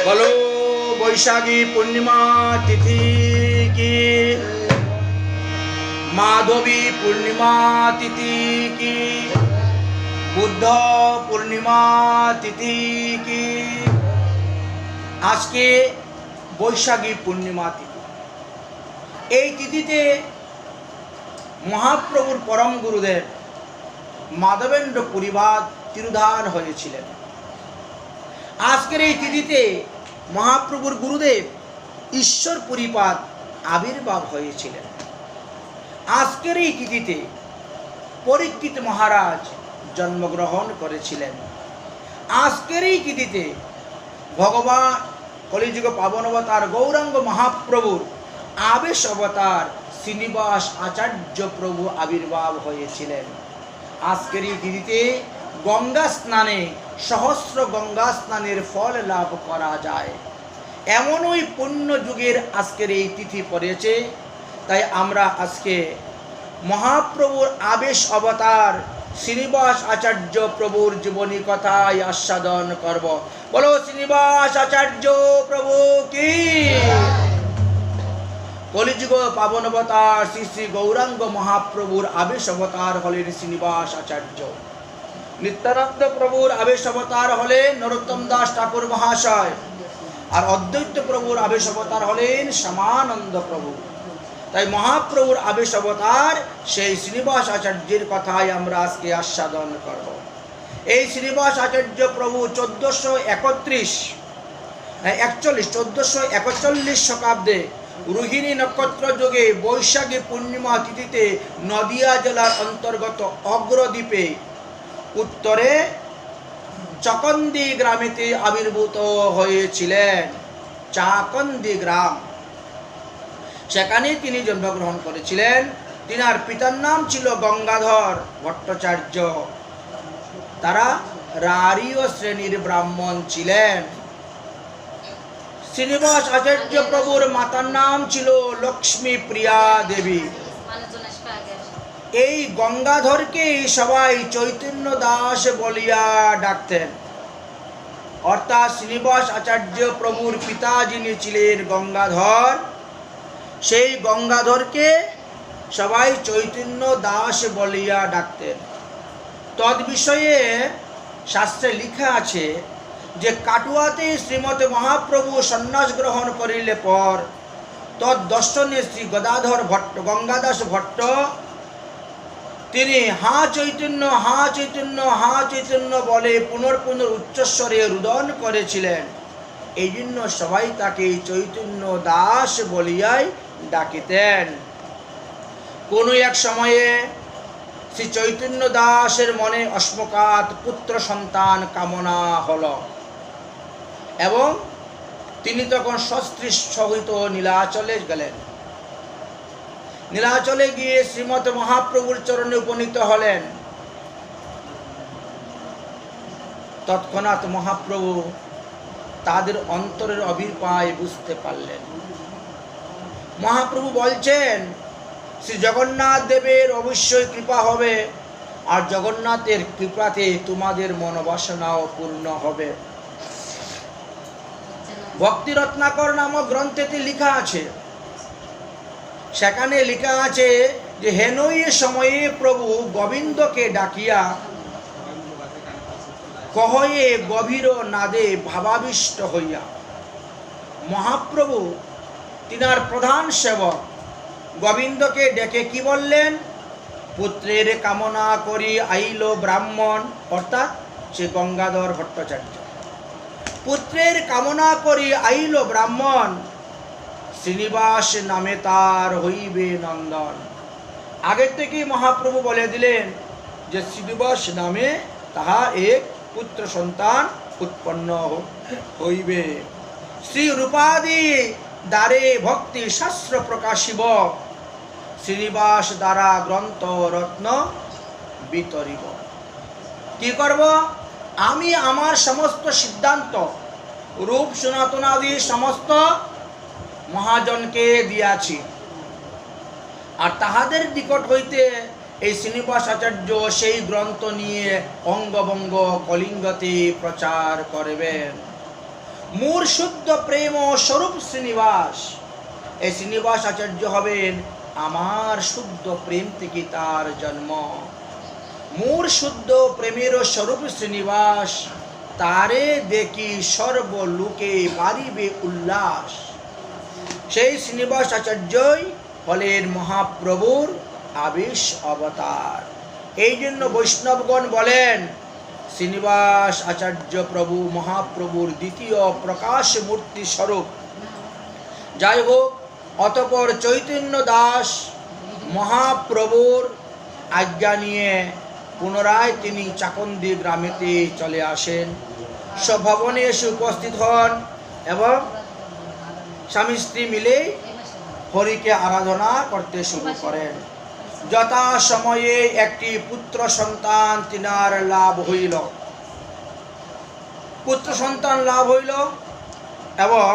बोलो वैशाखी पूर्णिमा तिथि की माधवी पूर्णिमा तिथि की, बुद्ध पूर्णिमा तिथि की। आज के বৈশাখী পূর্ণিমা তিথি। এই তিথিতে মহাপ্রভুর পরম গুরুদেব মাধবেন্দ্র পুরীবাদ তিরোধান হয়েছিলেন। আজকের এই তিথিতে মহাপ্রভুর গুরুদেব ঈশ্বর পুরীপাদ আবির্ভাব হয়েছিলেন। আজকের এই তিথিতে পরীক্ষিত মহারাজ জন্মগ্রহণ করেছিলেন। আজকের এই তিথিতে ভগবান কলিযুগ পাবন অবতার গৌরাঙ্গ মহাপ্রভুর আবেশ অবতার শ্রীনিবাস আচার্য প্রভু আবির্ভাব হয়েছিলেন। আজকের এই তিথিতে গঙ্গা স্নানে সহস্র গঙ্গা স্নানের ফল লাভ করা যায়, এমন ওই পুণ্য যুগের আজকের এই তিথি পড়েছে। তাই আমরা আজকে মহাপ্রভুর আবেশ অবতার শ্রীনিবাস আচার্য প্রভুর জীবনী কথায় আস্বাদন করব। বলো শ্রীনিবাস আচার্য প্রভু কি। কলিযুগ পাবন অবতার শ্রী শ্রী গৌরাঙ্গ মহাপ্রভুর আবেশ অবতার হলেন শ্রীনিবাস আচার্য। নিত্যানন্দ প্রভুর আবেশ অবতার হলেন নরোত্তম দাস ঠাকুর মহাশয়। আর অদ্বৈত প্রভুর আবেশ অবতার হলেন শ্যামানন্দ প্রভু। তাই মহাপ্রভুর আবেশ অবতার সেই শ্রীনিবাস আচার্যের কথাই আমরা আজকে আস্বাদন করব। এই শ্রীনিবাস আচার্য প্রভু 1441 শতাব্দে রোহিণী নক্ষত্র যোগে বৈশাখী পূর্ণিমা তিথিতে নদিয়া জেলার অন্তর্গত অগ্রদ্বীপে উত্তরে চাকন্দি গ্রামেতে আবির্ভূত হয়েছিলেন। চাকন্দি গ্রাম, সেখানে তিনি জন্মগ্রহণ করেছিলেন। তিনার পিতার নাম ছিল গঙ্গাধর ভট্টাচার্য। তারা রারীয় শ্রেণীর ব্রাহ্মণ ছিলেন। শ্রীনিবাস আচার্য প্রভুর মাতার নাম ছিল লক্ষ্মী প্রিয়া দেবী। এই গঙ্গাধরকে সবাই চৈতন্য দাস বলিয়া ডাকতেন। অর্থাৎ শ্রীনিবাস আচার্য প্রভুর পিতা যিনি ছিলেন গঙ্গাধর, সেই গঙ্গাধরকে সবাই চৈতন্য দাস বলিয়া ডাকতেন। তদ বিষয়ে শাস্ত্রে লেখা আছে যে কাটুয়াতে শ্রীমৎ মহাপ্রভু সন্ন্যাস গ্রহণ করিলে পর তদ দর্শনে শ্রী গঙ্গাদাস ভট্ট তিনি হা চৈতন্য হা চৈতন্য হা চৈতন্য বলে পুনর্পুনর উচ্চস্বরে রুদন করেছিলেন। এই জন্য সবাই তাকে চৈতন্য দাস বলিয়াই ডাকিতেন। কোনো এক সময়ে শ্রী চৈতন্য দাসের মনে অস্মকাত পুত্র সন্তান কামনা হল এবং তিনি তখন সস্ত্রীর সহিত নীলাচলে গেলেন। নীলাচলে গিয়ে শ্রীমৎ মহাপ্রভুর চরণে উপনীত হলেন। তৎক্ষণাৎ মহাপ্রভু তাদের অন্তরের অভিপ্রায় বুঝতে পারলেন। মহাপ্রভু বলছেন শ্রী জগন্নাথ দেবের অবশ্যই কৃপা হবে, আর জগন্নাথের কৃপাতে তোমাদের মনোবাসনাও পূর্ণ হবে। ভক্তি রত্নাকর নামক গ্রন্থেতে লেখা আছে, সেখানে লেখা আছে যে হেনই সময়ে প্রভু গোবিন্দকে ডাকিয়া কহয়ে গভীর নাদে ভাবাবিষ্ট হইয়া। মহাপ্রভু তিনার প্রধান সেবক গোবিন্দকে ডেকে কি বললেন? পুত্রের কামনা করি আইল ব্রাহ্মণ, অর্থাৎ সে গঙ্গাধর ভট্টাচার্য। পুত্রের কামনা করি আইল ব্রাহ্মণ, শ্রীনিবাস নামে তার হইবে নন্দন। আগের থেকেই মহাপ্রভু বলে দিলেন যে শ্রীনিবাস নামে তাহার এক পুত্র সন্তান উৎপন্ন হইবে। শ্রী রূপাদি দ্বারে ভক্তি শাস্ত্র প্রকাশিব, শ্রীনিবাস দ্বারা গ্রন্থ রত্ন বিতরিব। কি করব? আমি আমার সমস্ত সিদ্ধান্ত রূপ সনাতনাদি সমস্ত মহাজনকে দিয়াছি, আর তাহাদের নিকট হইতে এই শ্রীনিবাস আচার্য সেই গ্রন্থ নিয়ে অঙ্গভঙ্গ কলিঙ্গতে প্রচার করবেন। মূর শুদ্ধ প্রেম স্বরূপ শ্রীনিবাস। এই শ্রীনিবাস আচার্য হবেন আমার শুদ্ধ প্রেম থেকে তার জন্ম। মোর শুদ্ধ প্রেমের স্বরূপ শ্রীনিবাস, তারে দেখি সর্বলোকে বাড়িবে উল্লাস। সেই শ্রীনিবাস আচার্যই হলেন মহাপ্রভুর আবেশ অবতার। এই জন্য বৈষ্ণবগণ বলেন শ্রীনিবাস আচার্য প্রভু মহাপ্রভুর দ্বিতীয় প্রকাশ মূর্তি স্বরূপ। যাই হোক, অতঃপর চৈতন্য দাস মহাপ্রভুর আজ্ঞা নিয়ে পুনরায় তিনি চাকন্দি গ্রামেতে চলে আসেন। স্বভবনে এসে উপস্থিত হন এবং স্বামী স্ত্রী মিলে হরিকে আরাধনা করতে শুরু করেন। যথা সময়ে একটি পুত্র সন্তান তিনার লাভ হইল। পুত্র সন্তান লাভ হইল এবং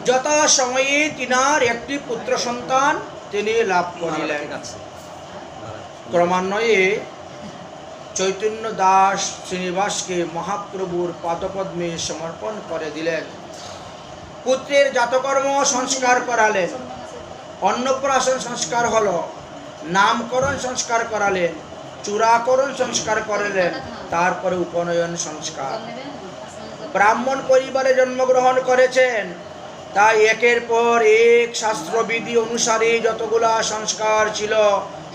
যথা সময়ে তিনার একটি পুত্র সন্তান তিনি লাভ করিলেন। ক্রমান্বয়ে চৈতন্য দাস শ্রীনিবাসকে মহাপ্রভুর পাদপদ্মে সমর্পণ করে দিলেন। পুত্রের জাতকর্ম সংস্কার করালেন, অন্নপ্রাশন সংস্কার হলো, নামকরণ সংস্কার করালেন, চূড়াকরণ সংস্কার করালেন, তারপরে উপনয়ন সংস্কার। ব্রাহ্মণ পরিবারে জন্মগ্রহণ করেছেন, তাই একের পর এক শাস্ত্রবিধি অনুসারে যতগুলা সংস্কার ছিল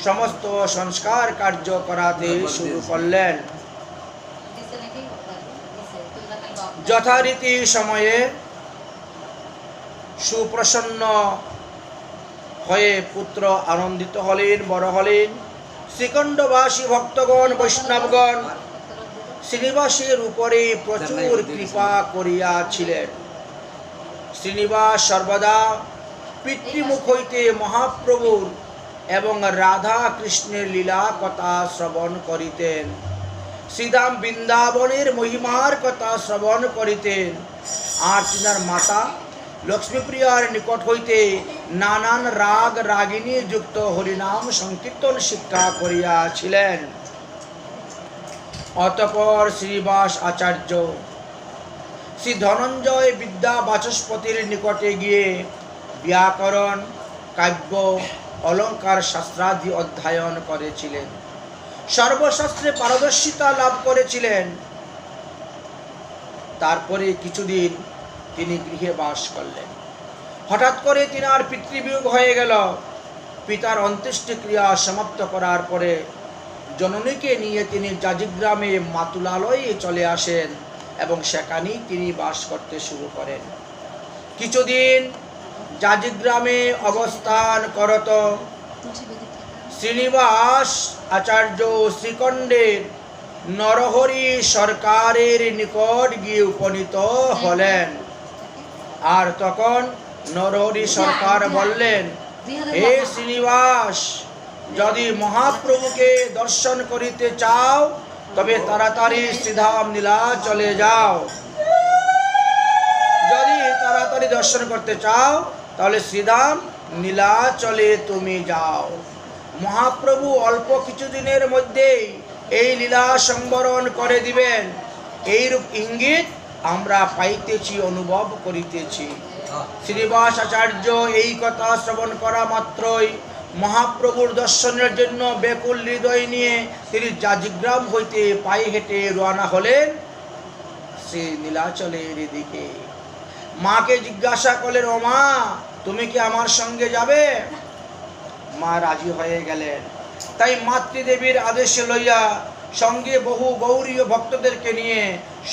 সমস্ত সংস্কার কার্য করাতে শুরু করলেন। যথারীতি সময়ে সুপ্রসন্ন হয়ে পুত্র আনন্দিত হলেন, বড় হলেন। শ্রীখণ্ডবাসী ভক্তগণ বৈষ্ণবগণ শ্রীনিবাসের উপরে প্রচুর কৃপা করিয়াছিলেন। শ্রীনিবাস সর্বদা পিতৃমুখ হইতে মহাপ্রভুর এবং রাধা কৃষ্ণের লীলা কথা শ্রবণ করিতেন। শ্রীধাম বৃন্দাবনের মহিমার কথা শ্রবণ করিতেন। আর তিনার মাতা লক্ষ্মীপ্রিয়ার নিকট হইতে নানান রাগ রাগিনী যুক্ত হরিনাম সংকীর্তন শিক্ষা করিয়াছিলেন। অতঃপর শ্রীনিবাস আচার্য শ্রী ধনঞ্জয় বিদ্যা বাচস্পতির নিকটে গিয়ে ব্যাকরণ, কাব্য, অলঙ্কার শাস্ত্রাদি অধ্যয়ন করেছিলেন। সর্বশাস্ত্রে পারদর্শিতা লাভ করেছিলেন। তারপরে কিছুদিন তিনি গৃহে বাস করলেন। হঠাৎ করে তিনার পিতৃবিয়োগ হয়ে গেল। পিতার অন্ত্যেষ্টিক্রিয়া সমাপ্ত করার পরে জননীকে নিয়ে তিনি জাজিগ্রামে মাতুলালয়ে চলে আসেন এবং সেখানেই তিনি বাস করতে শুরু করেন। কিছুদিন জাজিগ্রামে অবস্থান করত শ্রীনিবাস আচার্য শ্রীখণ্ডের নরহরি সরকারের নিকট গিয়ে উপনীত হলেন। আর তখন নরহরি সরকার বললেন, হে শ্রীনিবাস, যদি মহাপ্রভুকে দর্শন করিতে চাও তবে তাড়াতাড়ি শ্রীধাম নীলাচলে যাও। যদি তাড়াতাড়ি দর্শন করতে চাও তাহলে শ্রীধাম নীলাচলে তুমি যাও। মহাপ্রভু অল্প কিছুদিনের মধ্যেই এই লীলা সংবরণ করে দিবেন, এইরূপ ইঙ্গিত আমরা পাইতেছি, অনুভব করিতেছি। শ্রীনিবাস আচার্য এই কথা শ্রবণ করা মাত্রই মহাপ্রভুর দর্শনের জন্য ব্যাকুল হৃদয় নিয়ে তিনি জাজিগ্রাম হইতে পায়ে হেঁটে রওনা হলেন শ্রী নীলাচলের দিকে। মাকে জিজ্ঞাসা করলেন, ও মা, তুমি কি আমার সঙ্গে যাবে? মা রাজি হয়ে গেলেন। তাই মাতৃদেবীর আদেশে লইয়া সঙ্গে বহু গৌরীয় ভক্তদেরকে নিয়ে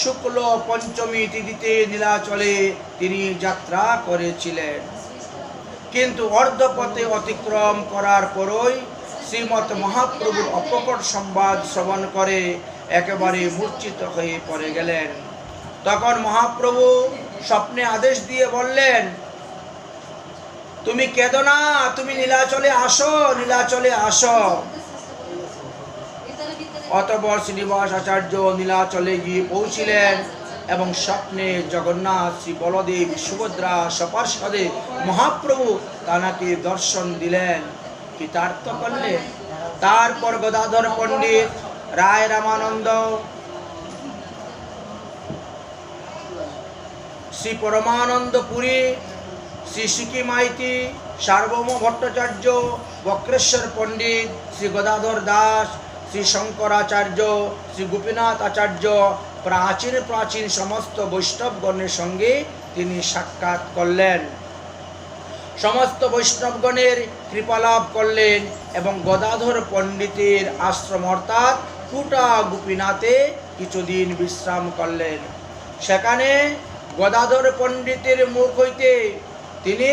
শুক্ল পঞ্চমী তিথিতে নীলাচলে তিনি যাত্রা করেছিলেন। কিন্তু অর্ধপথে অতিক্রম করার পরই শ্রীমৎ মহাপ্রভুর অপ্রকট সংবাদ শ্রবণ করে একেবারে মূর্ছিত হয়ে পড়ে গেলেন। তখন মহাপ্রভু স্বপ্নে আদেশ দিয়ে বললেন, তুমি কেঁদো না, তুমি নীলাচলে আসো, নীলাচলে আসো। অতঃপর শ্রীনিবাস আচার্য নীলাচলে গিয়ে পৌঁছিলেন এবং স্বপ্নে জগন্নাথ, শ্রী বলদেব, সুভদ্রা সপার্শ্বদে মহাপ্রভু তানাকে দর্শন দিলেন, কৃতার্থ করলেন। তারপর গদাধর পণ্ডিত, রায় রামানন্দ, শ্রী পরমানন্দ পুরী, শ্রী সিকি মাইতি, সার্বভৌম ভট্টাচার্য, বক্রেশ্বর পণ্ডিত, শ্রী গদাধর দাস, শ্রী শঙ্করাচার্য, শ্রী গোপীনাথ আচার্য, প্রাচীন সমস্ত বৈষ্ণবগণের সঙ্গে তিনি সাক্ষাৎ করলেন। সমস্ত বৈষ্ণবগণের কৃপালাভ করলেন এবং গদাধর পণ্ডিতের আশ্রম অর্থাৎ কুটা গোপীনাথে কিছুদিন বিশ্রাম করলেন। সেখানে গদাধর পণ্ডিতের মুখ হইতে তিনি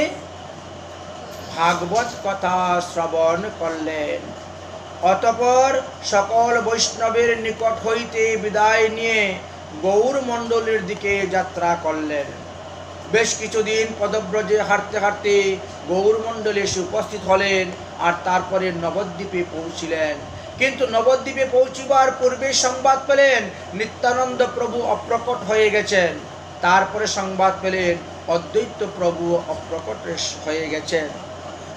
ভাগবত কথা শ্রবণ করলেন। অতঃপর সকল বৈষ্ণবের নিকট হইতে বিদায় নিয়ে গৌর মণ্ডলের দিকে যাত্রা করলেন। বেশ কিছুদিন পদব্রজে হাঁটতে হাঁটতে গৌর মণ্ডলে এসে উপস্থিত হলেন আর তারপরে নবদ্বীপে পৌঁছিলেন। কিন্তু নবদ্বীপে পৌঁছিবার পূর্বে সংবাদ পেলেন নিত্যানন্দ প্রভু অপ্রকট হয়ে গেছেন। তারপরে সংবাদ পেলেন অদ্বৈত প্রভু অপ্রকট হয়ে গেছেন।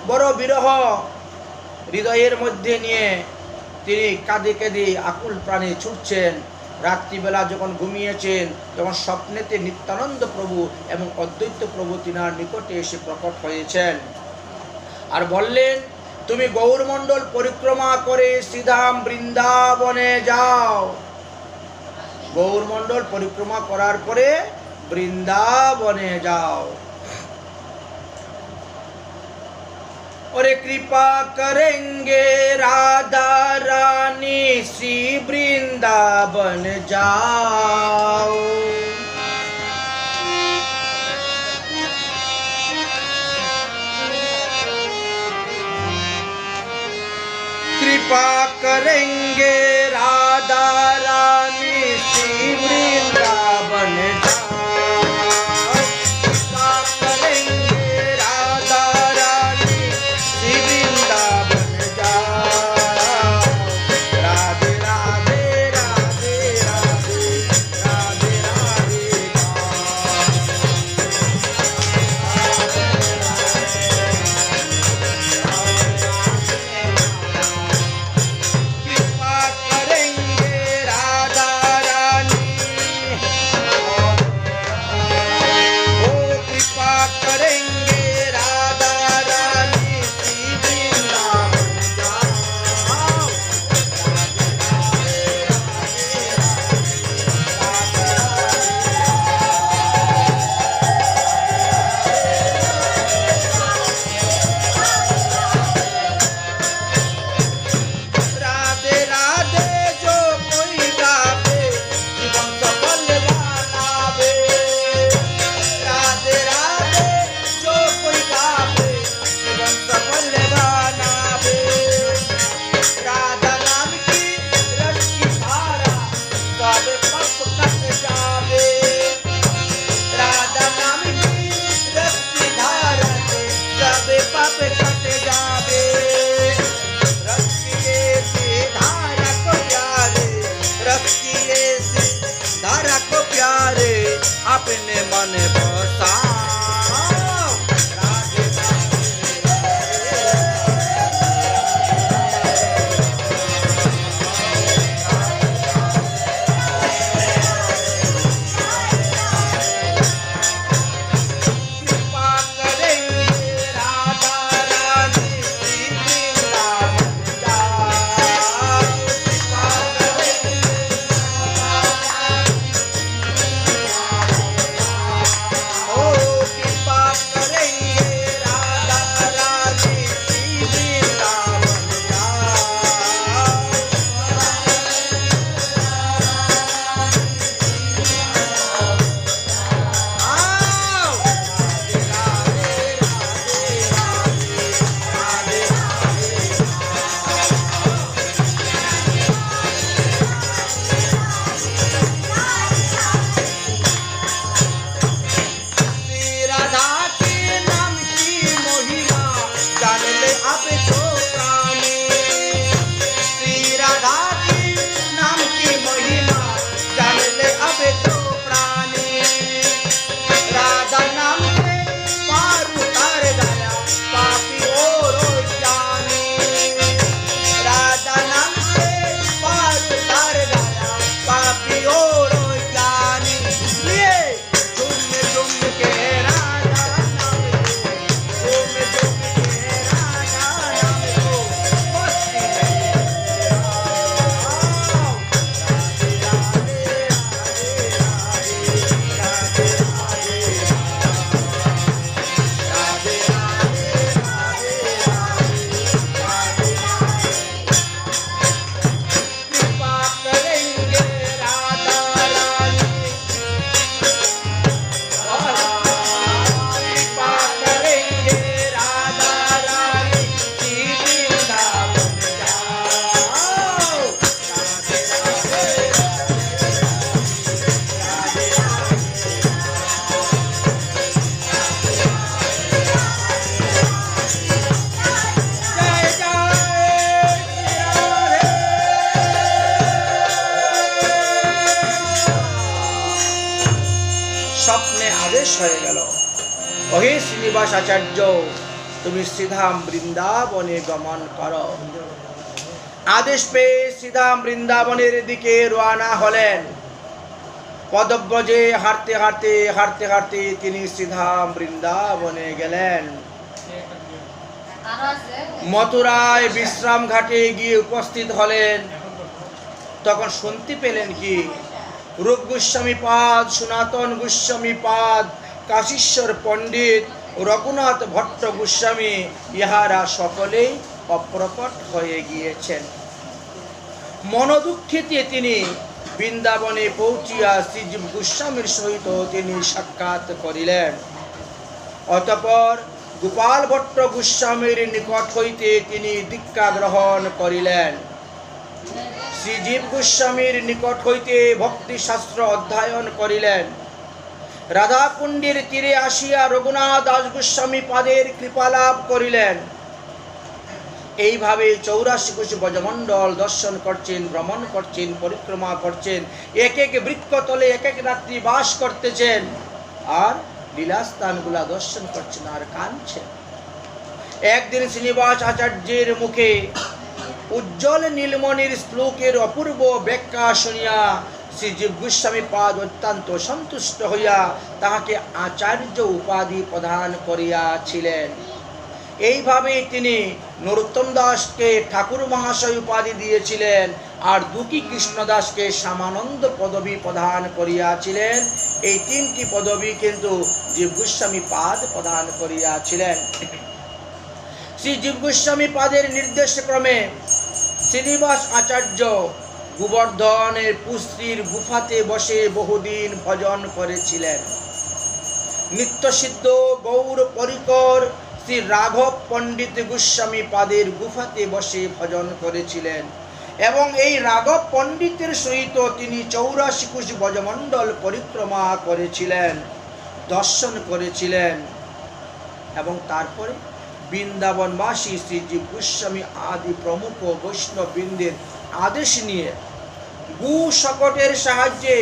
বড় বিরহ হৃদয়ের মধ্যে নিয়ে তিনি কাঁদে কাঁদে আকুল প্রাণে ছুটছেন। রাত্রিবেলা যখন ঘুমিয়েছেন তখন স্বপ্নেতে নিত্যানন্দ প্রভু এবং অদ্বৈত প্রভু তিনার নিকটে এসে প্রকট হয়েছেন আর বললেন, তুমি গৌরমণ্ডল পরিক্রমা করে শ্রীধাম বৃন্দাবনে যাও। গৌরমণ্ডল পরিক্রমা করার পরে বৃন্দাবনে যাও। और कृपा करेंगे राधा रानी श्री वृंदावन जाओ। कृपा करेंगे राधा रानी श्री वृंदावन जाओ। अपने मन बसा আদেশ হয়ে গেল, ওহে শ্রীনিবাস আচার্য, তুমি শ্রীধাম বৃন্দাবনে গমন করো। আদেশ পেয়ে শ্রীধাম বৃন্দাবনের দিকে রওনা হলেন। পদব্রজে হাঁটতে হাঁটতে হাঁটতে হাঁটতে তিনি শ্রীধাম বৃন্দাবনে গেলেন। মথুরায় বিশ্রাম ঘাটে গিয়ে উপস্থিত হলেন। তখন শুনতে পেলেন কি, রূপ গোস্বামী পাদ, সনাতন গোস্বামী পাদ, কাশীশ্বর পণ্ডিত, রঘুনাথ ভট্ট গোস্বামী ইহারা সকলেই অপ্রকট হয়ে গিয়েছেন। মনোদুঃখিতে তিনি বৃন্দাবনে পৌঁছিয়া শ্রীজীব গোস্বামীর সহিত তিনি সাক্ষাৎ করিলেন। অতঃপর গোপাল ভট্ট গোস্বামীর নিকট হইতে তিনি দীক্ষা গ্রহণ করিলেন। শ্রীজীব গোস্বামীর নিকট হইতে ভক্তি শাস্ত্র অধ্যয়ন করিলেন। রাধাকুণ্ডের তীরে আসিয়া রঘুনাথ দাস গোস্বামী পাদের কৃপা লাভ করিলেন। এইভাবে 84 কোশ ব্রজমণ্ডল দর্শন করছেন, ভ্রমণ করছেন, পরিক্রমা করছেন, এক এক বৃক্ষতলে এক এক রাত্রি বাস করতেছেন, আর লীলাস্থানগুলা দর্শন করছেন আর কাঁদছেন। একদিন শ্রীনিবাস আচার্যের মুখে উজ্জ্বল নীলমণির শ্লোকের অপূর্ব ব্যাখ্যা শুনিয়া শ্রীজীব গোস্বামী পাদ অত্যন্ত সন্তুষ্ট হইয়া তাহাকে আচার্য উপাধি প্রদান করিয়াছিলেন। এইভাবে তিনি নরোত্তম দাসকে ঠাকুর মহাশয় উপাধি দিয়েছিলেন, আর দুঃখী কৃষ্ণদাসকে শ্যামানন্দ পদবী প্রদান করিয়াছিলেন। এই তিনটি পদবী কিন্তু জীব গোস্বামী পাদ প্রদান করিয়াছিলেন। শ্রী জীব গোস্বামী পাদের নির্দেশক্রমে শ্রীনিবাস আচার্য গোবর্ধনের পুত্রীর গুফাতে বসে বহুদিন ভজন করেছিলেন। নিত্যসিদ্ধ গৌর পরিকর শ্রী রাঘব পণ্ডিত গোস্বামী পাদের গুফাতে বসে ভজন করেছিলেন, এবং এই রাঘব পণ্ডিতের সহিত তিনি 84 কোশ ব্রজমণ্ডল পরিক্রমা করেছিলেন, দর্শন করেছিলেন। এবং তারপরে বৃন্দাবনবাসী শ্রীজীব গোস্বামী আদি প্রমুখ বৈষ্ণববৃন্দের আদেশ নিয়ে গু শকটের সাহায্যে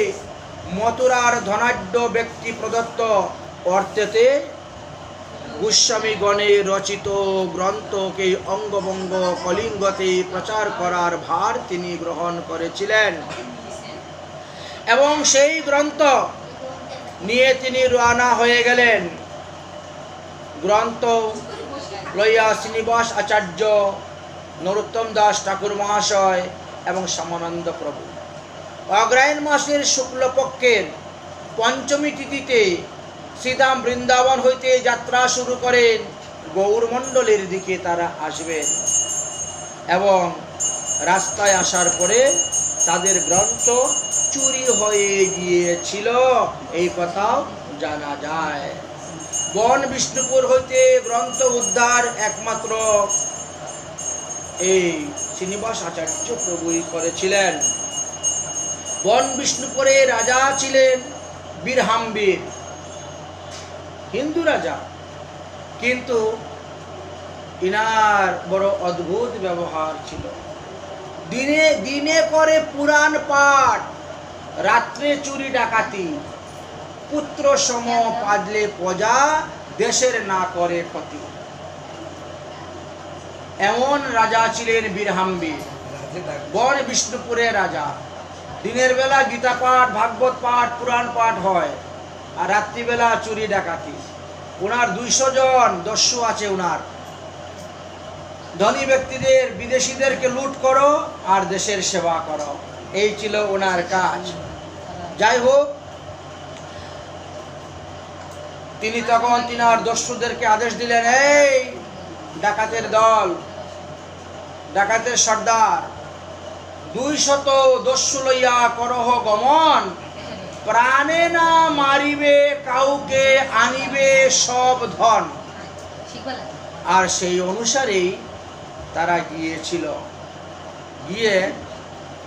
মথুরার ধনাঢ্য ব্যক্তি প্রদত্ত অর্থেতে গোস্বামীগণের রচিত গ্রন্থকে অঙ্গভঙ্গ কলিঙ্গতে প্রচার করার ভার তিনি গ্রহণ করেছিলেন, এবং সেই গ্রন্থ নিয়ে তিনি রওনা হয়ে গেলেন। গ্রন্থ লইয়া শ্রীনিবাস আচার্য, নরোত্তম দাস ঠাকুর মহাশয় এবং শ্যামানন্দ প্রভু অগ্রায়ণ মাসের শুক্লপক্ষের পঞ্চমী তিথিতে শ্রীধাম বৃন্দাবন হইতে যাত্রা শুরু করেন। গৌরমণ্ডলের দিকে তারা আসবেন, এবং রাস্তায় আসার পরে তাদের গ্রন্থ চুরি হয়ে গিয়েছিল, এই কথাও জানা যায়। বন বিষ্ণুপুর হইতে গ্রন্থ উদ্ধার একমাত্র এই শ্রীনিবাস আচার্য প্রভুই করেছিলেন। বন বিষ্ণুপুরে রাজা ছিলেন বীরহাম্বীর, হিন্দু রাজা, কিন্তু ইনার বড় অদ্ভুত ব্যবহার ছিল। দিনে দিনে করে পুরাণ পাঠ, রাত্রে চুরি ডাকাতি, পুত্র সম পাজলে প্রজা, দেশের না করে ক্ষতি। এমন রাজা ছিলেন বীরহাম্বীর, বন বিষ্ণুপুরের রাজা। দিনের বেলা গীতা পাঠ, ভাগবত পাঠ, পুরাণ পাঠ হয়, আর রাত্রিবেলা চুরি ডাকাতি। ওনার 200 জন দস্যু আছে। ওনার ধনী ব্যক্তিদের, বিদেশিদেরকে লুট করো আর দেশের সেবা করো, এই ছিল ওনার কাজ। যাই হোক, তিনি তখন তিনার দস্যুদেরকে আদেশ দিলেন, এই ডাকাতের দল, ডাকাতের সর্দার, 200 দস্যু লইয়া করহ গমন, প্রাণে না মারিবে কাউকে, আনিবে সব ধন। আর সেই অনুসারেই তারা গিয়েছিল, গিয়ে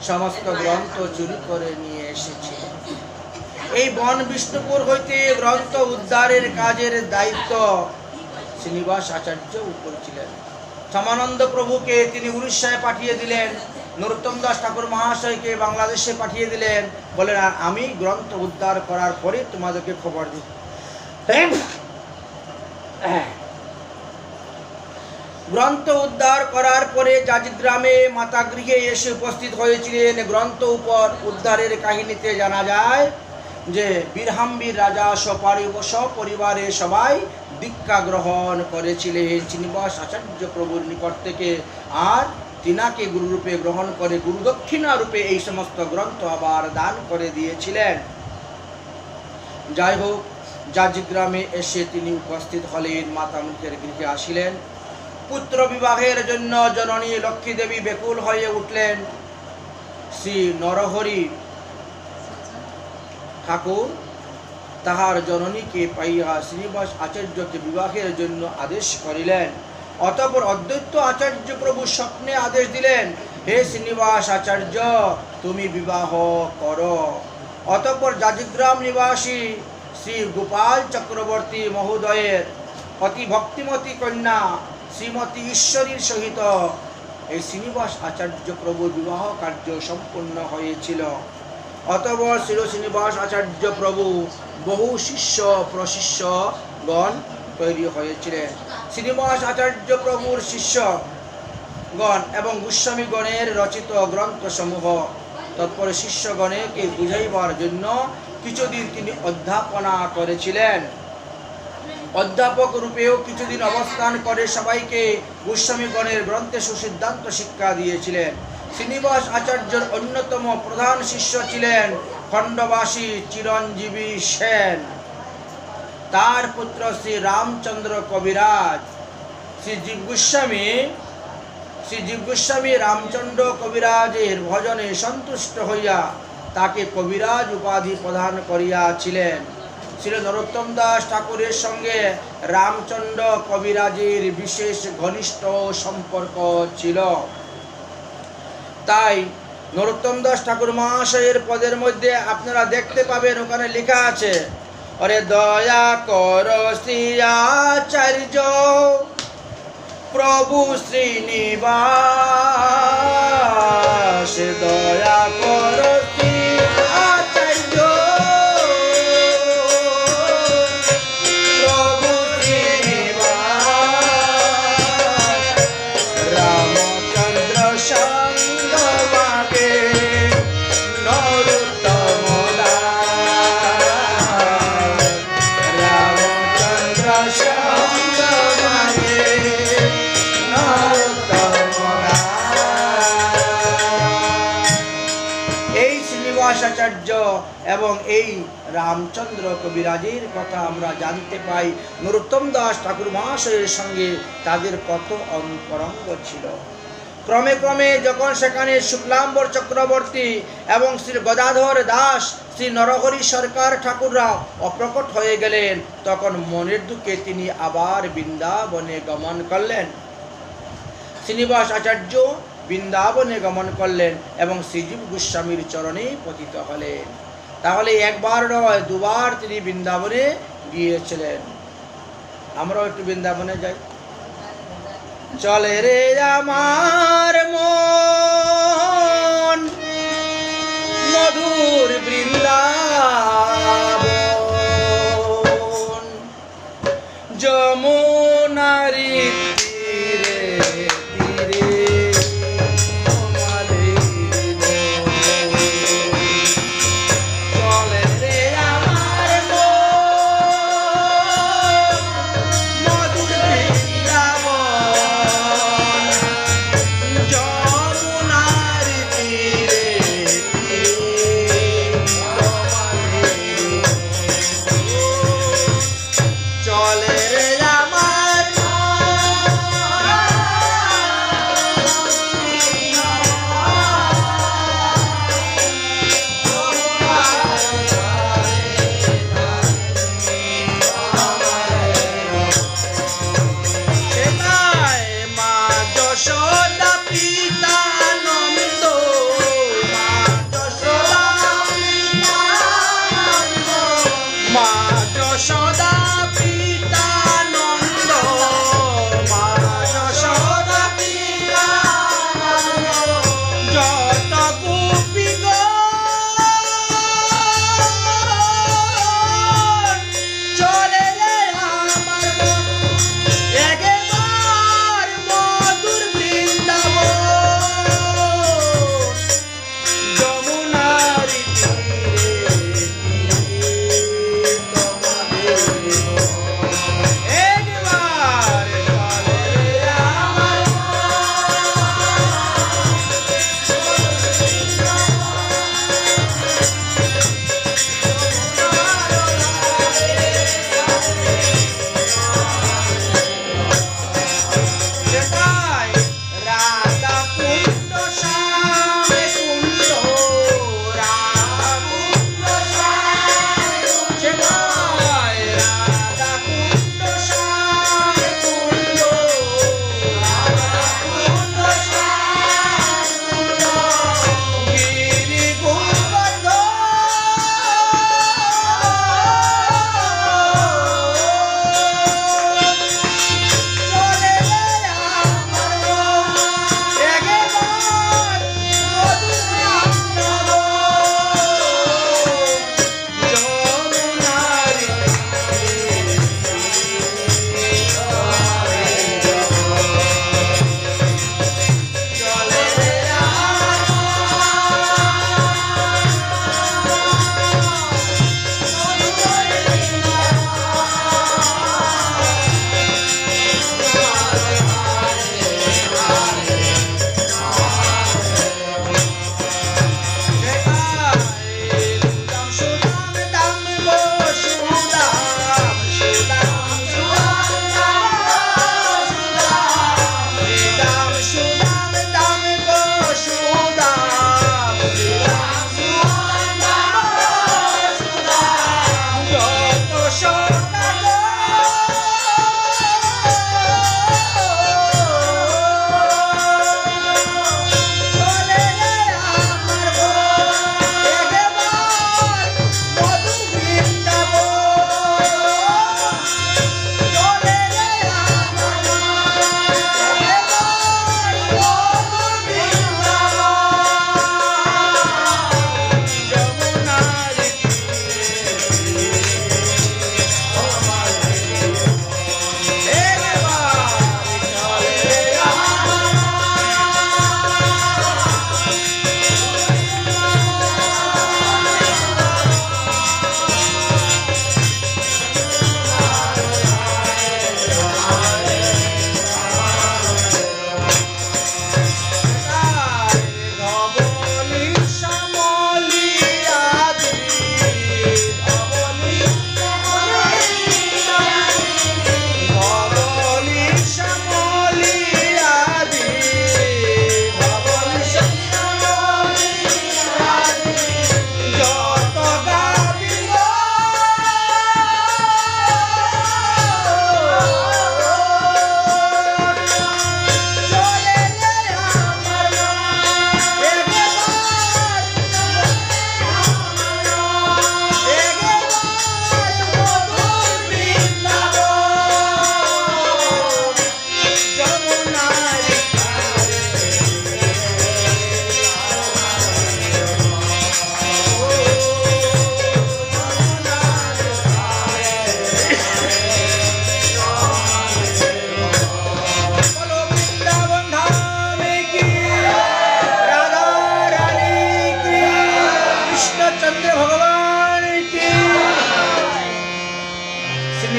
সমস্ত গ্রন্থ চুরি করে নিয়ে এসেছিল। এই বন বিষ্ণুপুর হইতে গ্রন্থ উদ্ধারের কাজের দায়িত্ব শ্রীনিবাস আচার্য উপর ছিলেন। শ্যামানন্দ প্রভুকে তিনি উড়িষ্যায় পাঠিয়ে দিলেন, নরোত্তম দাস ঠাকুর মহাশয়কে বাংলাদেশে পাঠিয়ে দিলেন, বলেন আমি গ্রন্থ উদ্ধার করার পরে তোমাদেরকে খবর দিব। গ্রন্থ উদ্ধার করার পরে যাজগ্রামে মাতা গৃহে এসে উপস্থিত হয়েছিলেন। গ্রন্থ উপর উদ্ধারের কাহিনীতে জানা যায় যে বীরহাম্বীর রাজা সপরিবারে সবাই দীক্ষা গ্রহণ করেছিলেন শ্রীনিবাস আচার্য প্রভুর নিকট থেকে, আর তিনাকে গুরুরূপে গ্রহণ করে গুরুদক্ষিণা রূপে এই সমস্ত গ্রন্থ আবার দান করে দিয়েছিলেন। যাই হোক, যাজগ্রামে এসে তিনি উপস্থিত হলেন, মাতামুখের গৃহে আসিলেন। পুত্র বিবাহের জন্য জননী লক্ষ্মী দেবী ব্যাকুল হয়ে উঠলেন। শ্রী নরহরি ঠাকুর তাহার জননীকে পাইয়া শ্রীনিবাস আচার্যকে বিবাহের জন্য আদেশ করিলেন। অতঃপর অদ্বৈত আচার্য প্রভু স্বপ্নে আদেশ দিলেন, হে শ্রীনিবাস আচার্য, তুমি বিবাহ করো। অতঃপর যাজগ্রাম নিবাসী শ্রী গোপাল চক্রবর্তী মহোদয়ের অতি ভক্তিমতী কন্যা শ্রীমতী ঈশ্বরীর সহিত এই শ্রীনিবাস আচার্য প্রভু বিবাহ কার্য সম্পন্ন হয়েছিল। অতঃপর শ্রীনিবাস আচার্য প্রভু বহু শিষ্য প্রশিষ্যগণ তৈরি হয়েছিলেন। শ্রীনিবাস আচার্য প্রভুর শিষ্যগণ এবং গোস্বামীগণের রচিত গ্রন্থসমূহ তৎপর শিষ্যগণকে বুঝাইবার জন্য কিছুদিন তিনি অধ্যাপনা করেছিলেন। অধ্যাপক রূপেও কিছুদিন অবস্থান করে সবাইকে গোস্বামীগণের গ্রন্থে সুসিদ্ধান্ত শিক্ষা দিয়েছিলেন। শ্রীনিবাস আচার্যের অন্যতম প্রধান শিষ্য ছিলেন খণ্ডবাসী চিরঞ্জীবী সেন। তার পুত্র শ্রী রামচন্দ্র কবিরাজ। শ্রী জীব গোস্বামী রামচন্দ্র কবিরাজের ভজনে সন্তুষ্ট হইয়া তাকে কবিরাজ উপাধি প্রদান করিয়াছিলেন। শ্রী নরোত্তম দাস ঠাকুরের সঙ্গে রামচন্দ্র কবিরাজের বিশেষ ঘনিষ্ঠ সম্পর্ক ছিল। তাই নরোত্তম দাস ঠাকুর মহাশয়ের পদের মধ্যে আপনারা দেখতে পাবেন, ওখানে লেখা আছে, অরে দয়া কর শ্রী আচার্য প্রভু শ্রীনিবাস, দয়া কর শ্রী আচার্য প্রভু শ্রীনিবাস, রামচন্দ্র সঙ্গ মাগে নরোত্তম দাস, রামচন্দ্র সঙ্গ মাগে এই শ্রীনিবাস আচার্য এবং এই রামচন্দ্র কবিরাজের কথা আমরা জানতে পাই। নরোত্তম দাস ঠাকুর মহাশয়ের সঙ্গে তাদের কত অন্তরঙ্গ ছিল। ক্রমে ক্রমে যখন সেখানে শুক্লাম্বর চক্রবর্তী এবং শ্রী গদাধর দাস, শ্রী নরহরি সরকার ঠাকুররা অপ্রকট হয়ে গেলেন, তখন মনের দুঃখে তিনি আবার বৃন্দাবনে গমন করলেন। শ্রীনিবাস আচার্য বৃন্দাবনে গমন করলেন এবং শ্রীজীব গোস্বামীর চরণে পতিত হলেন। তাহলে একবার নয়, দুবার তিনি বৃন্দাবনে গিয়েছিলেন। আমরাও একটু বৃন্দাবনে যাই। চলে রে আমার মন মধুর বৃন্দাবন, যমুনারি তীরে তীরে চলে রে আমার মন মধুর বৃন্দাবন, যমুনারি তীরে তীরে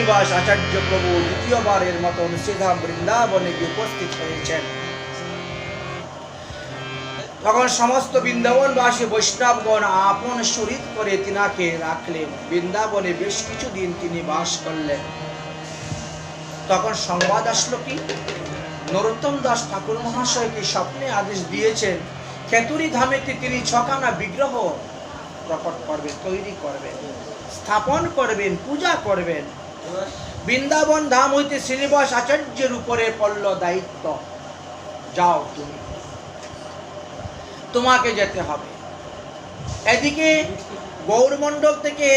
শ্রীনিবাস আচার্য প্রভু দ্বিতীয়বারের মতন শ্রীধাম বৃন্দাবনে গিয়ে উপস্থিত হয়েছেন। তখন সমস্ত বৃন্দাবনবাসী বৈষ্ণবগণ আপন শরীর করে তিনাকে রাখলেন। বৃন্দাবনে বেশ কিছুদিন তিনি বাস করলেন। তখন সংবাদ আসলো কি, নরোত্তম দাস ঠাকুর মহাশয়কে স্বপ্নে আদেশ দিয়েছেন খেতুরি ধামেতে তিনি 6খানা বিগ্রহ প্রকট করবেন, তৈরি করবেন, স্থাপন করবেন, পূজা করবেন। বৃন্দাবন ধাম হইতে শ্রীনিবাস আচার্যের উপরে পড়ল দায়িত্ব, যাও তোমাকে যেতে হবে। এদিকে গৌরমণ্ডল থেকে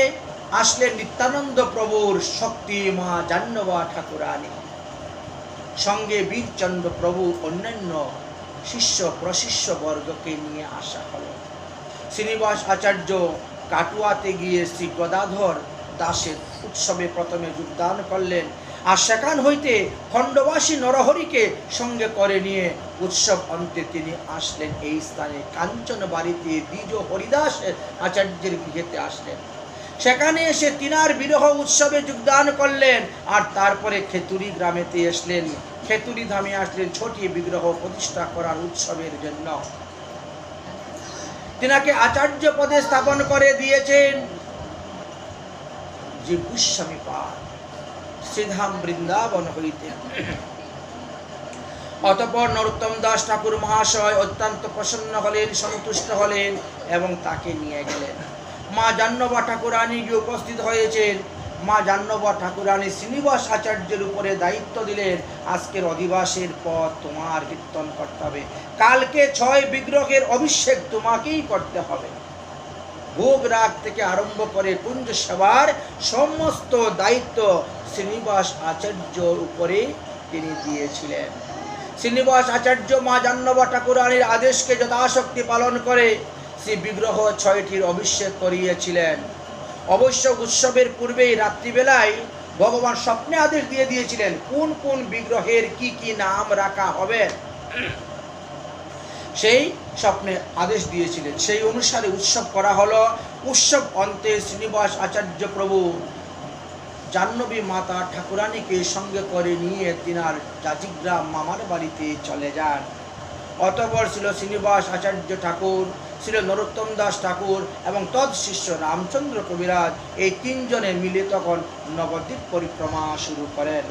আসলেন নিত্যানন্দ প্রভুর শক্তি মা জাহ্নবা ঠাকুরানী, সঙ্গে বীরচন্দ্র প্রভু অন্যান্য শিষ্য প্রশিষ্য বর্গকে নিয়ে আসা হলো। শ্রীনিবাস আচার্য কাটুয়াতে গিয়ে শ্রী গদাধর দাসের উৎসবে প্রথমে যোগদান করলেন, আর সেখান হইতে খণ্ডবাসী নরহরিকে সঙ্গে করে নিয়ে উৎসব অন্তে তিনি আসলেন এই স্থানে কাঞ্চন বাড়িতে দ্বিজ হরিদাস আচার্যের গৃহেতে আসলেন। সেখানে এসে তিনার বিরহ উৎসবে যোগদান করলেন, আর তারপরে খেতুরি গ্রামেতে আসলেন, খেতুরি ধামে আসলেন ছোটি বিগ্রহ প্রতিষ্ঠা করার উৎসবের জন্য। তিনাকে আচার্য পদে স্থাপন করে দিয়েছেন যে গোস্বামী পাদ শ্রীধাম বৃন্দাবন হইতে। অতঃপর নরোত্তম দাস ঠাকুর মহাশয় অত্যন্ত প্রসন্ন হলেন, সন্তুষ্ট হলেন এবং তাকে নিয়ে গেলেন। মা জাহ্নবা ঠাকুরানী গিয়ে উপস্থিত হয়েছেন। মা জাহ্নবা ঠাকুরানী শ্রীনিবাস আচার্যের উপরে দায়িত্ব দিলেন, আজকের অধিবাসের পর তোমার কীর্তন করতে হবে, কালকে 6 বিগ্রহের অভিষেক তোমাকেই করতে হবে। ভোগ রাগ থেকে আরম্ভ করে কুঞ্জ সেবার সমস্ত দায়িত্ব শ্রীনিবাস আচার্যর উপরে তিনি দিয়েছিলেন। শ্রীনিবাস আচার্য মা জাহ্নবা ঠাকুরানীর আদেশকে যথাশক্তি পালন করে শ্রী বিগ্রহ 6টির অভিষেক করিয়েছিলেন। অবশ্য উৎসবের পূর্বেই রাত্রিবেলায় ভগবান স্বপ্নে আদেশ দিয়ে দিয়েছিলেন কোন কোন বিগ্রহের কি কি নাম রাখা হবে, সেই স্বপ্নে আদেশ দিয়েছিলেন। সেই অনুসারে উৎসব করা হলো। উৎসব অন্তে শ্রীনিবাস আচার্য প্রভু জাহ্নবী মাতা ঠাকুরানীকে সঙ্গে করে নিয়ে তিনার জাজিগ্রাম মামার বাড়িতে চলে যান। অতঃপর ছিল শ্রীনিবাস আচার্য ঠাকুর, ছিল নরোত্তম দাস ঠাকুর এবং তৎশিষ্য রামচন্দ্র কবিরাজ, এই 3 জনে মিলে তখন নবদ্বীপ পরিক্রমা শুরু করেন।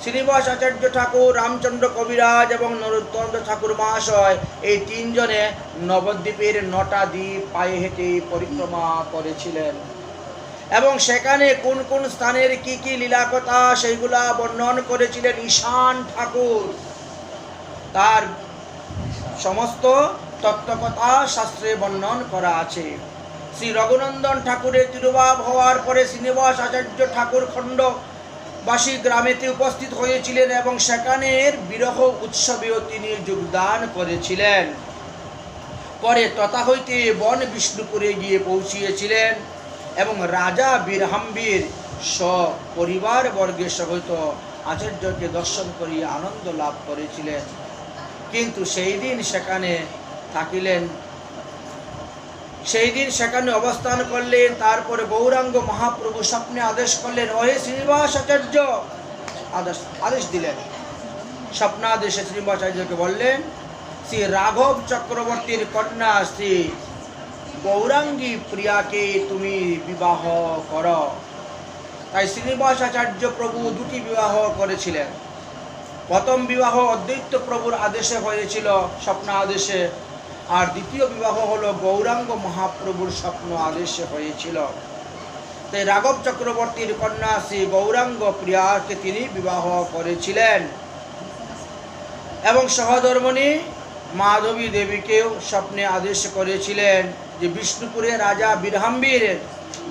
শ্রীনিবাস আচার্য ঠাকুর, রামচন্দ্র কবিরাজ এবং নরোত্তম ঠাকুর মহাশয় এই 3 জনে নবদ্বীপের 9টা দ্বীপ পায়ে হেঁটে পরিক্রমা করেছিলেন এবং সেখানে কোন কোন স্থানের কি কি লীলাকথা সেইগুলা বর্ণন করেছিলেন ঈশান ঠাকুর। তার সমস্ত তত্ত্বকথা শাস্ত্রে বর্ণন করা আছে। শ্রী রঘুনন্দন ঠাকুরের তিরোভাব হওয়ার পরে শ্রীনিবাস আচার্য ঠাকুর খণ্ডবাসী গ্রামেতে উপস্থিত হয়েছিলেন এবং সেখানের বিরহ উৎসবেও তিনি যোগদান করেছিলেন। পরে তথা হইতে বন বিষ্ণুপুরে গিয়ে পৌঁছিয়েছিলেন এবং রাজা বীরহাম্বীর সপরিবার বর্গের সহিত আচার্যকে দর্শন করিয়া আনন্দ লাভ করেছিলেন। কিন্তু সেই দিন সেখানে অবস্থান করলেন। তারপরে গৌরাঙ্গ মহাপ্রভু স্বপ্নে আদেশ করলেন, ওহে শ্রীনিবাস আচার্য, আদেশ দিলেন। স্বপ্নাদেশে শ্রীনিবাস আচার্যকে বললেন, শ্রী রাঘব চক্রবর্তীর কন্যা শ্রী গৌরাঙ্গী প্রিয়াকে তুমি বিবাহ করো। তাই শ্রীনিবাস আচার্য প্রভু 2টি বিবাহ করেছিলেন। প্রথম বিবাহ অদ্বৈত প্রভুর আদেশে হয়েছিল, স্বপ্ন আদেশে, আর দ্বিতীয় বিবাহ হলো গৌরাঙ্গ মহাপ্রভুর স্বপ্ন আদেশে হয়েছিল। তাই রাঘব চক্রবর্তীর কন্যা শ্রী গৌরাঙ্গ প্রিয়াকে তিনি বিবাহ করেছিলেন এবং সহধর্মণী মাধবী দেবীকেও স্বপ্নে আদেশ করেছিলেন যে বিষ্ণুপুরে রাজা বীরহাম্বীর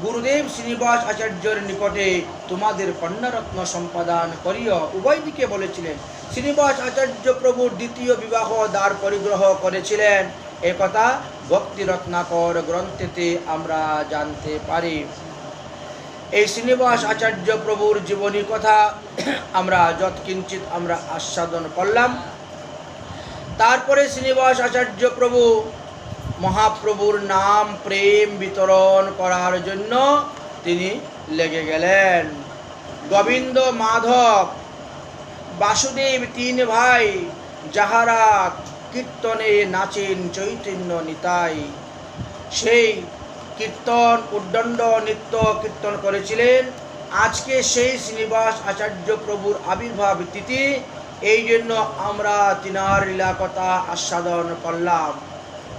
গুরুদেব শ্রীনিবাস আচার্যের নিকটে তোমাদের কন্যারত্ন সম্পাদন করিও। উভয় দিকে বলেছিলেন। শ্রীনিবাস আচার্য প্রভুর দ্বিতীয় বিবাহ দ্বার পরিগ্রহ করেছিলেন, একথা ভক্তি রত্নাকর গ্রন্থেতে আমরা জানতে পারি। এই শ্রীনিবাস আচার্য প্রভুর জীবনী কথা আমরা যৎকিঞ্চিত আমরা আস্বাদন করলাম। তারপরে শ্রীনিবাস আচার্য প্রভু মহাপ্রভুর নাম প্রেম বিতরণ করার জন্য তিনি লেগে গেলেন। গোবিন্দ মাধব বাসুদেব তিন ভাই, যাহারা কীর্তনে নাচেন চৈতন্য নিতাই। সেই কীর্তন উদ্দণ্ড নৃত্য কীর্তন করেছিলেন। আজকে সেই শ্রীনিবাস আচার্য প্রভুর আবির্ভাব তিথি, এই জন্য আমরা তিনার লীলা কথা আস্বাদন করলাম।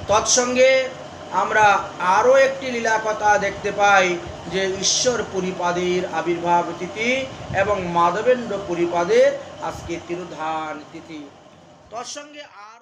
তৎসঙ্গে আমরা আরও একটি লীলা কথা দেখতে পাই যে ঈশ্বর পুরীপাদের আবির্ভাব তিথি এবং মাধবেন্দ্র পুরীপাদের আজকে তিরোধান তিথি। তৎসঙ্গে আর